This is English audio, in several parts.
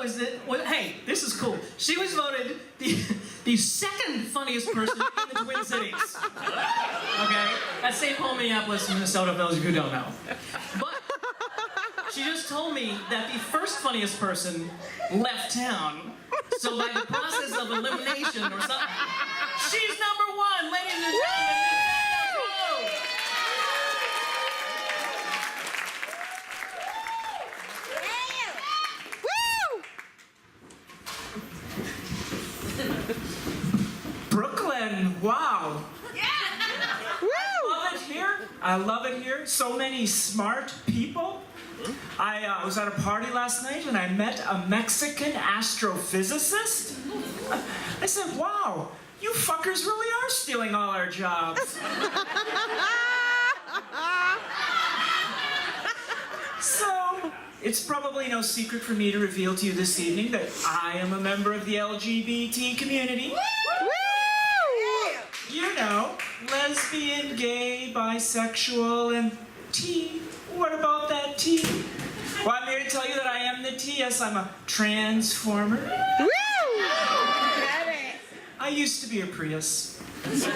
hey, this is cool. She was voted the second funniest person in the Twin Cities. Okay? At St. Paul, Minneapolis, Minnesota, for those of you who don't know. But she just told me that the first funniest person left town. So by the process of elimination or something, she's number one, ladies and gentlemen. Brooklyn, wow. Yeah. I love it here. I love it here. So many smart people. I was at a party last night and I met a Mexican astrophysicist. I said, wow, you fuckers really are stealing all our jobs. So, it's probably no secret for me to reveal to you this evening that I am a member of the LGBT community. You know, lesbian, gay, bisexual, and T. What about that T? Well, I'm here to tell you that I am the T. Yes, I'm a transformer. I used to be a Prius. The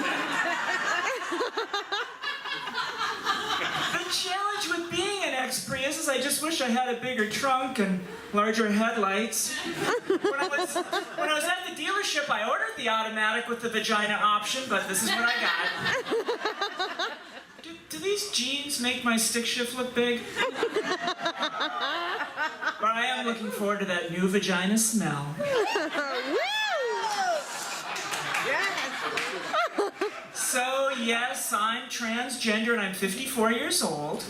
challenge with being an ex-Prius is I just wish I had a bigger trunk and larger headlights. When I was at the dealership, I ordered the automatic with the vagina option, but this is what I got. Do these jeans make my stick shift look big? But I am looking forward to that new vagina smell. So, yes, I'm transgender and I'm 54 years old.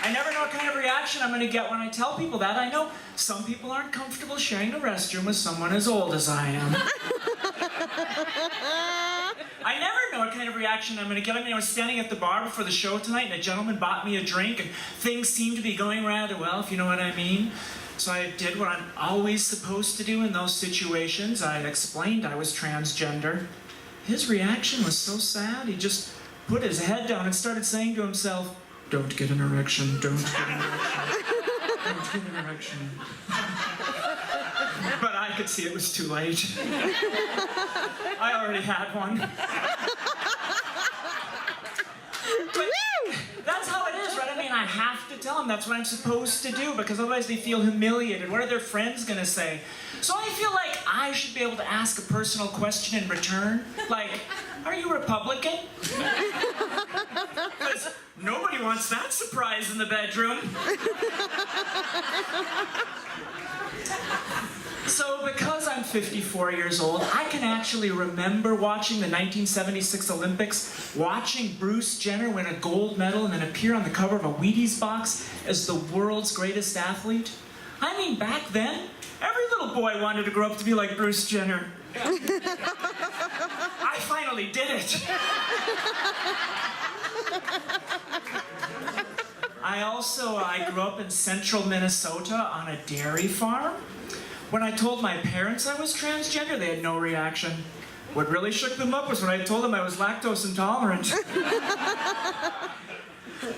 I never know what kind of reaction I'm going to get when I tell people that. I know some people aren't comfortable sharing the restroom with someone as old as I am. I never know what kind of reaction I'm going to get. I mean, I was standing at the bar before the show tonight and a gentleman bought me a drink and things seemed to be going rather well, if you know what I mean. So I did what I'm always supposed to do in those situations. I explained I was transgender. His reaction was so sad. He just put his head down and started saying to himself, "Don't get an erection, don't get an erection, don't get an erection." But I could see it was too late. I already had one. But that's how it is, right? I mean, I have to tell them that's what I'm supposed to do because otherwise they feel humiliated. What are their friends going to say? So I feel like I should be able to ask a personal question in return. Like, are you Republican? Because nobody wants that surprise in the bedroom. So because I'm 54 years old, I can actually remember watching the 1976 Olympics, watching Bruce Jenner win a gold medal and then appear on the cover of a Wheaties box as the world's greatest athlete. I mean, back then, every little boy wanted to grow up to be like Bruce Jenner. I finally did it. I grew up in central Minnesota on a dairy farm. When I told my parents I was transgender, they had no reaction. What really shook them up was when I told them I was lactose intolerant.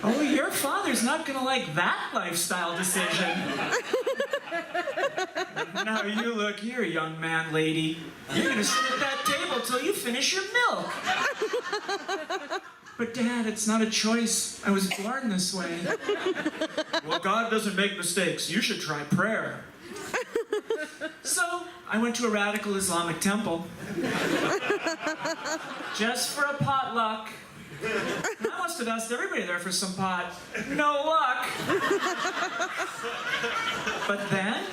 Oh, your father's not gonna like that lifestyle decision. Now you look here, young man, lady. You're gonna sit at that table till you finish your milk. But Dad, it's not a choice. I was born this way. Well, God doesn't make mistakes. You should try prayer. So, I went to a radical Islamic temple. Just for a potluck. I must have asked everybody there for some pot. No luck. But then,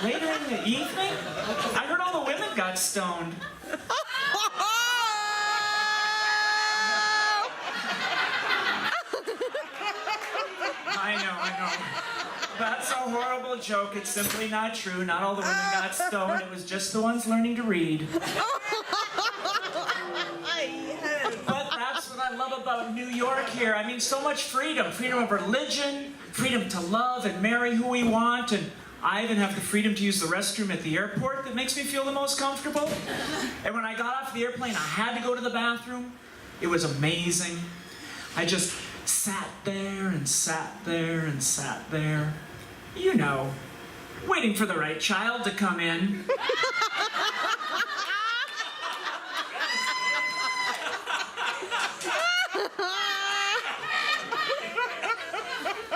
later in the evening, I heard all the women got stoned. I know. That's a horrible joke. It's simply not true. Not all the women got stoned. It was just the ones learning to read. But that's what I love about New York here. I mean, so much freedom. Freedom of religion, freedom to love and marry who we want, and I even have the freedom to use the restroom at the airport that makes me feel the most comfortable. And when I got off the airplane, I had to go to the bathroom. It was amazing. I just sat there and sat there and sat there. You know, waiting for the right child to come in.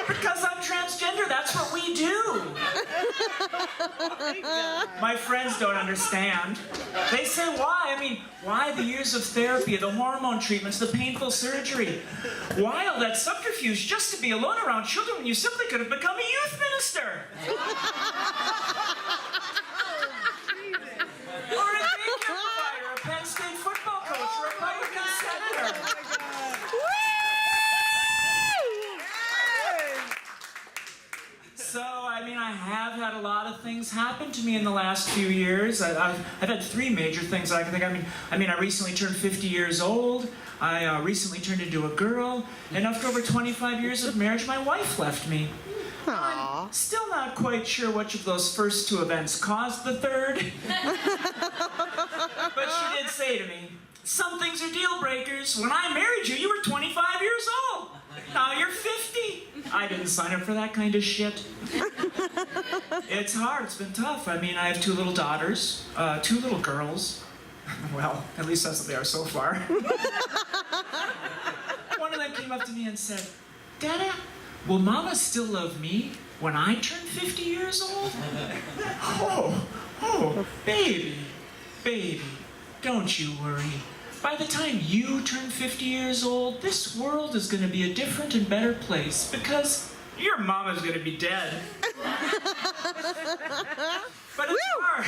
Because I'm transgender, that's what we do. My friends don't understand. They say, why? I mean, why the years of therapy, the hormone treatments, the painful surgery? Why all that subterfuge just to be alone around children when you simply could have become a youth minister? Or a daycare provider, a Penn State football coach, or a Republican senator. So, I mean, I have had a lot of things happen to me in the last few years. I've had three major things that I can think of. I mean, I recently turned 50 years old. I recently turned into a girl. And after over 25 years of marriage, my wife left me. Aww. I'm still not quite sure which of those first two events caused the third. But she did say to me, some things are deal breakers. When I married you, you were 25 years old. Now you're 50. I didn't sign up for that kind of shit. It's hard. It's been tough. I mean, I have two little daughters, two little girls. Well, at least that's what they are so far. One of them came up to me and said, Dada, will Mama still love me when I turn 50 years old? Oh, baby, don't you worry. By the time you turn 50 years old, this world is going to be a different and better place because your mama's going to be dead. But it's hard.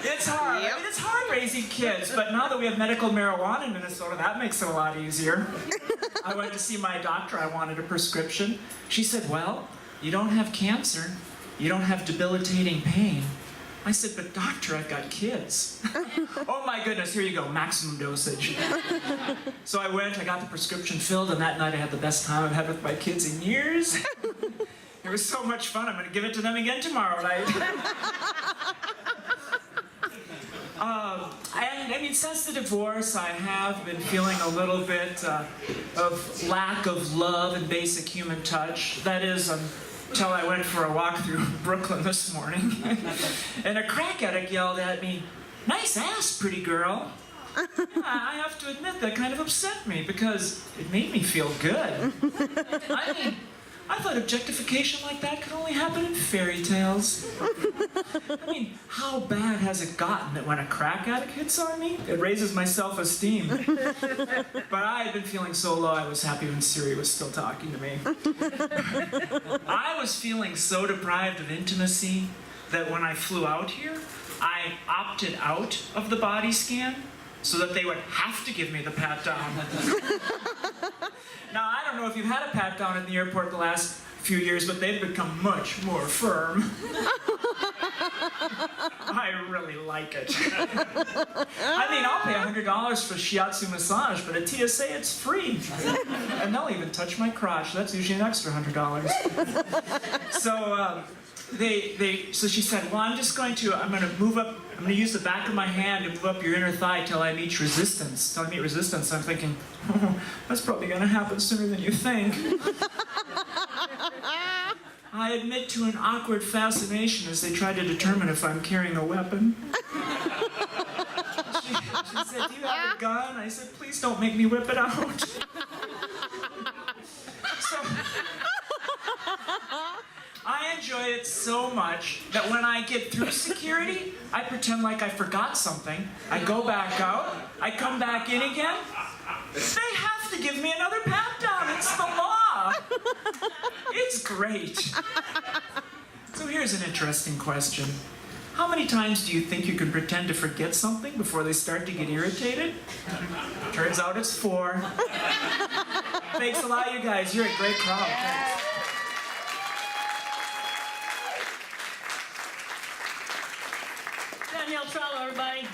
It's hard. Yep. I mean, it's hard raising kids, but now that we have medical marijuana in Minnesota, that makes it a lot easier. I went to see my doctor. I wanted a prescription. She said, well, you don't have cancer. You don't have debilitating pain. I said, but doctor, I've got kids. Oh my goodness, here you go, maximum dosage. So I went, I got the prescription filled, and that night I had the best time I've had with my kids in years. It was so much fun, I'm gonna give it to them again tomorrow night. And I mean, since the divorce, I have been feeling a little bit of lack of love and basic human touch. That is, until I went for a walk through Brooklyn this morning, and a crack addict yelled at me, nice ass, pretty girl. Yeah, I have to admit that kind of upset me because it made me feel good. I mean, I thought objectification like that could only happen in fairy tales. I mean, how bad has it gotten that when a crack addict hits on me, it raises my self-esteem? But I had been feeling so low, I was happy when Siri was still talking to me. I was feeling so deprived of intimacy that when I flew out here, I opted out of the body scan so that they would have to give me the pat down. Now, I don't know if you've had a pat down at the airport the last few years, but they've become much more firm. I really like it. I mean, I'll pay $100 for shiatsu massage, but at TSA it's free. And they'll even touch my crotch. That's usually an extra $100. So, so she said, well, I'm going to use the back of my hand and move up your inner thigh till I meet resistance. Till I meet resistance. I'm thinking, oh, that's probably going to happen sooner than you think. I admit to an awkward fascination as they try to determine if I'm carrying a weapon. She said, do you have a gun? I said, please don't make me whip it out. So, I enjoy it so much that when I get through security, I pretend like I forgot something. I go back out, I come back in again. They have to give me another pat down. It's the law. It's great. So here's an interesting question. How many times do you think you can pretend to forget something before they start to get irritated? Turns out it's 4. Thanks a lot, you guys. You're a great crowd. Thanks. Danielle Thralow, everybody.